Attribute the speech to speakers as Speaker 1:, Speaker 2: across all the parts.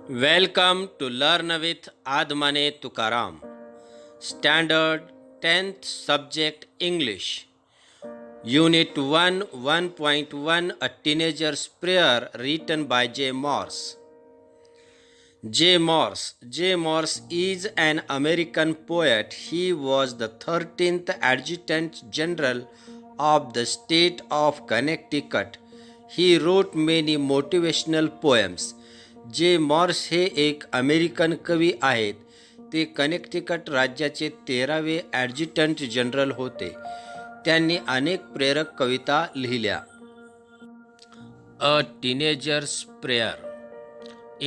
Speaker 1: Welcome to Learn with Admane Tukaram. Standard 10th Subject English. Unit 1 1.1 A Teenager's Prayer written by J. Morse. J. Morse is an American poet. He was the 13th Adjutant General of the state of Connecticut. He wrote many motivational poems. J Moore's हे एक American कवी आहेत. ते Connecticut राज्याचे 13वे ॲडज्युटंट general होते. त्यांनी अनेक प्रेरक कविता लिहिल्या. A teenager's prayer.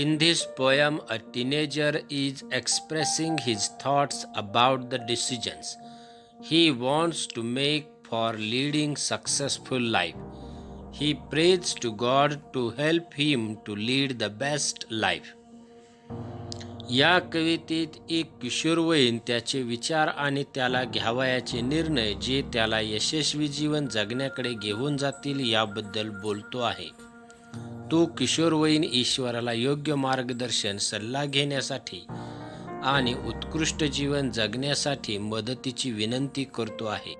Speaker 1: In this poem, a teenager is expressing his thoughts about the decisions he wants to make for leading successful life. He prays to God to help him to lead the best life. या कवितेत एक किशोरवयीन त्याचे विचार आणि त्याला घ्यावयाचे निर्णय जे त्याला यशस्वी जीवन जगण्याकडे घेऊन जातील याबद्दल बोलतो आहे. तो किशोरवयीन ईश्वराला योग्य मार्गदर्शन, सल्ला घेण्यासाठी आणि उत्कृष्ट जीवन जगण्यासाठी मदतीची विनंती करतो आहे.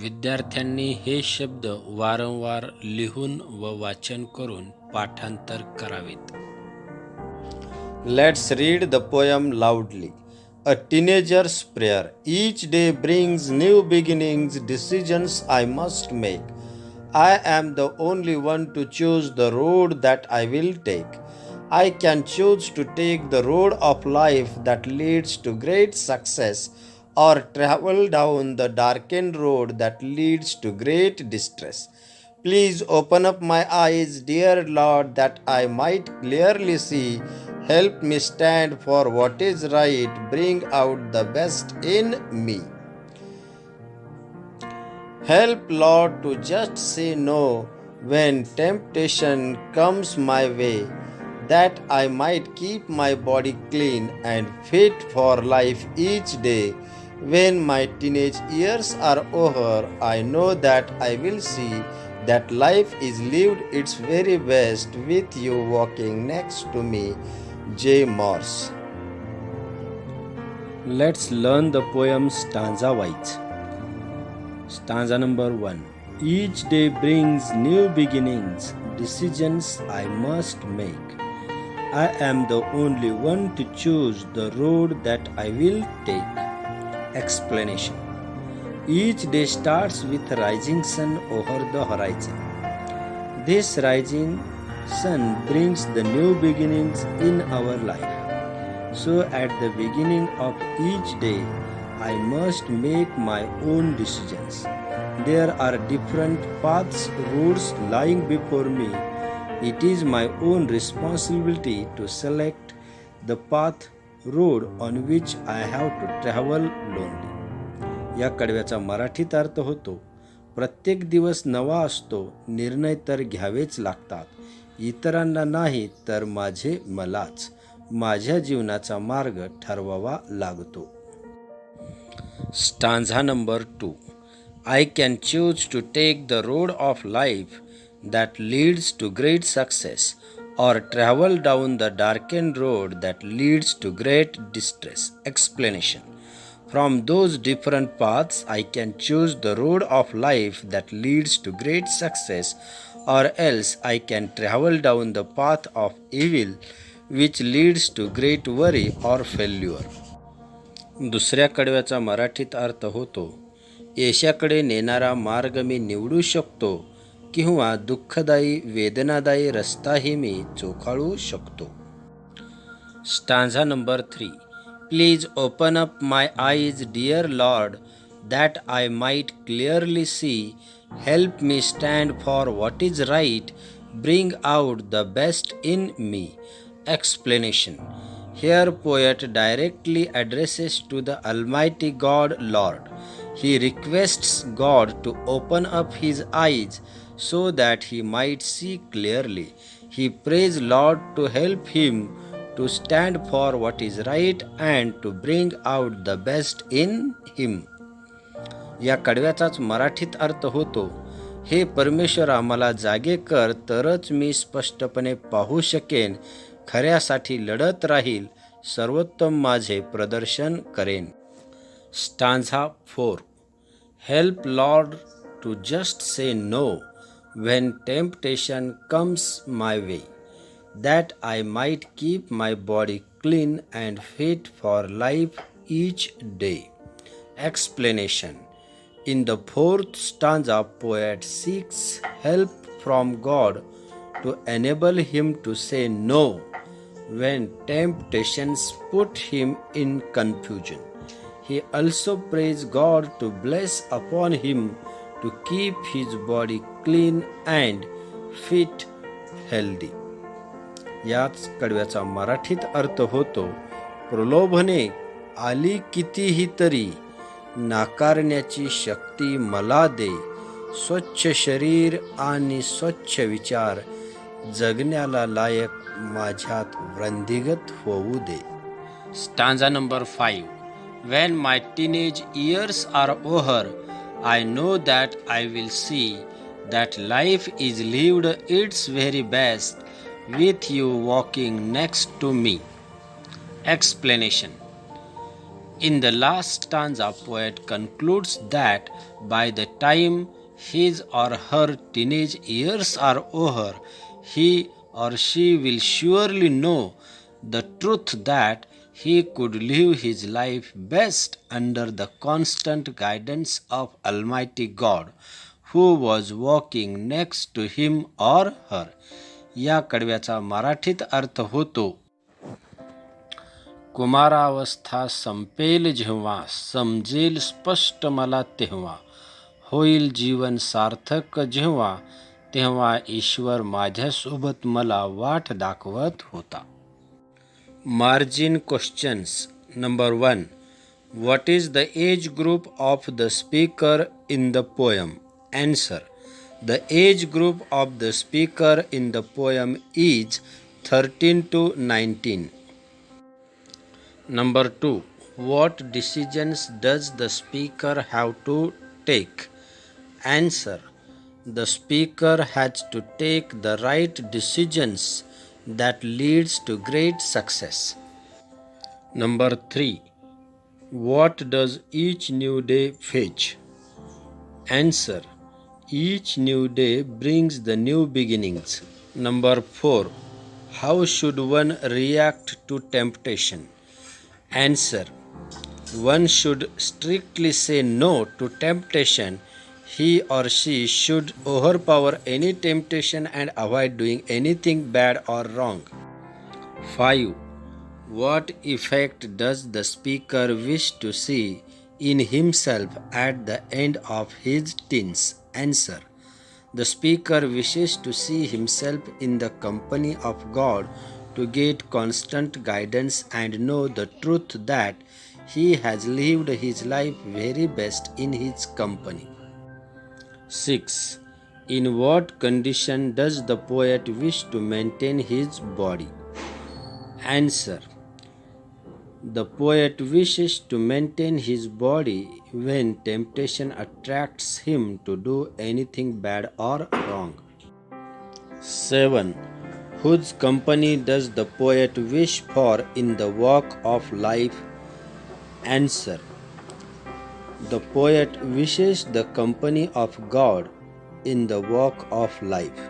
Speaker 1: विद्यार्थ्यांनी हे शब्द वारंवार लिहून व वाचन करून पाठांतर करावेत.
Speaker 2: Let's read the poem loudly. A teenager's prayer. Each day brings new beginnings, decisions I must make. I am the only one to choose the road that I will take. I can choose to take the road of life that leads to great success, or travel down the darkened road that leads to great distress. Please open up my eyes, dear Lord, that I might clearly see. Help me stand for what is right. Bring out the best in me. Help, Lord, to just say no when temptation comes my way, that I might keep my body clean and fit for life each day. When my teenage years are over, I know that I will see that life is lived its very best with you walking next to me. J. Morse.
Speaker 1: Let's learn the poem stanza wise. Stanza number 1. Each day brings new beginnings, decisions I must make. I am the only one to choose the road that I will take. Explanation. Each day starts with rising sun over the horizon. This rising sun brings the new beginnings in our life. So at the beginning of each day, I must make my own decisions. There are different paths, roads lying before me. It is my own responsibility to select the path, road on which I have to travel lonely. या कडव्याचा मराठीत अर्थ होतो, प्रत्येक दिवस नवा असतो, निर्णय तर घ्यावेच लागतात. इतरांना नाही तर मलाच माझ्या जीवनाचा मार्ग ठरवावा लागतो. Stanza number 2. I can choose to take the road of life that leads to great success, or travel down the darkened road that leads to great distress. Explanation. From those different paths, I can choose the road of life that leads to great success, or else I can travel down the path of evil which leads to great worry or failure. दुसऱ्या कडव्याचा मराठीत अर्थ होतो, यशाकडे नेणारा मार्ग मी निवडू शकतो किंवा दुःखदायी, वेदनादायी रस्ताही मी चोखाळू शकतो. Stanza number 3. Please open up my eyes, dear Lord, that I might clearly see. Help me stand for what is right. Bring out the best in me. Explanation. Here poet directly addresses to the Almighty God Lord. He requests God to open up his eyes so that he might see clearly. He prays Lord to help him to stand for what is right and to bring out the best in him. या कडव्याचाच मराठीत अर्थ होतो, हे परमेश्वरा मला जागे कर, तरच मी स्पष्टपणे पाहू शकेन खऱ्यासाठी लढत राहील, सर्वोत्तम माझे प्रदर्शन करेन. Stanza 4. Help Lord to just say no when temptation comes my way, that I might keep my body clean and fit for life each day. Explanation. In the fourth stanza, poet seeks help from God to enable him to say no when temptations put him in confusion. He also prays God to bless upon him to keep his body clean and fit, healthy. याच कडव्याचा मराठीत अर्थ होतो, प्रलोभने आली कितीही तरी नाकारण्याची शक्ती मला दे, स्वच्छ शरीर आणि स्वच्छ विचार जगण्याला लायक माझ्यात वृद्धिंगत होऊ दे. Stanza number 5. When my teenage years are over, I know that I will see that life is lived its very best with you walking next to me. Explanation. In the last stanza, poet concludes that by the time his or her teenage years are over, he or she will surely know the truth that he could live his life best under the constant guidance of Almighty God, who was walking next to him or her. या कडव्याचा मराठीत अर्थ होतो, कुमारावस्था संपेल जेव्हा, समजेल स्पष्ट मला तेव्हा, होईल जीवन सार्थक जेव्हा, तेव्हा ईश्वर माझ्यासोबत मला वाट दाखवत होता. Margin questions. Number 1. What is the age group of the speaker in the poem? Answer. The age group of the speaker in the poem is 13 to 19. Number 2. What decisions does the speaker have to take? Answer. The speaker has to take the right decisions that leads to great success. Number 3. What does each new day fetch? Answer. Each new day brings the new beginnings. Number 4. How should one react to temptation? Answer. One should strictly say no to temptation. He or she should overpower any temptation and avoid doing anything bad or wrong. 5. What effect does the speaker wish to see in himself at the end of his teens? Answer. The speaker wishes to see himself in the company of God to get constant guidance and know the truth that he has lived his life very best in his company. 6. In what condition does the poet wish to maintain his body? Answer. The poet wishes to maintain his body when temptation attracts him to do anything bad or wrong. 7. Whose company does the poet wish for in the walk of life? Answer. The poet wishes the company of God in the walk of life.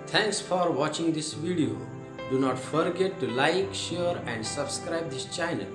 Speaker 1: Thanks for watching this video. Do not forget to like, share and subscribe this channel.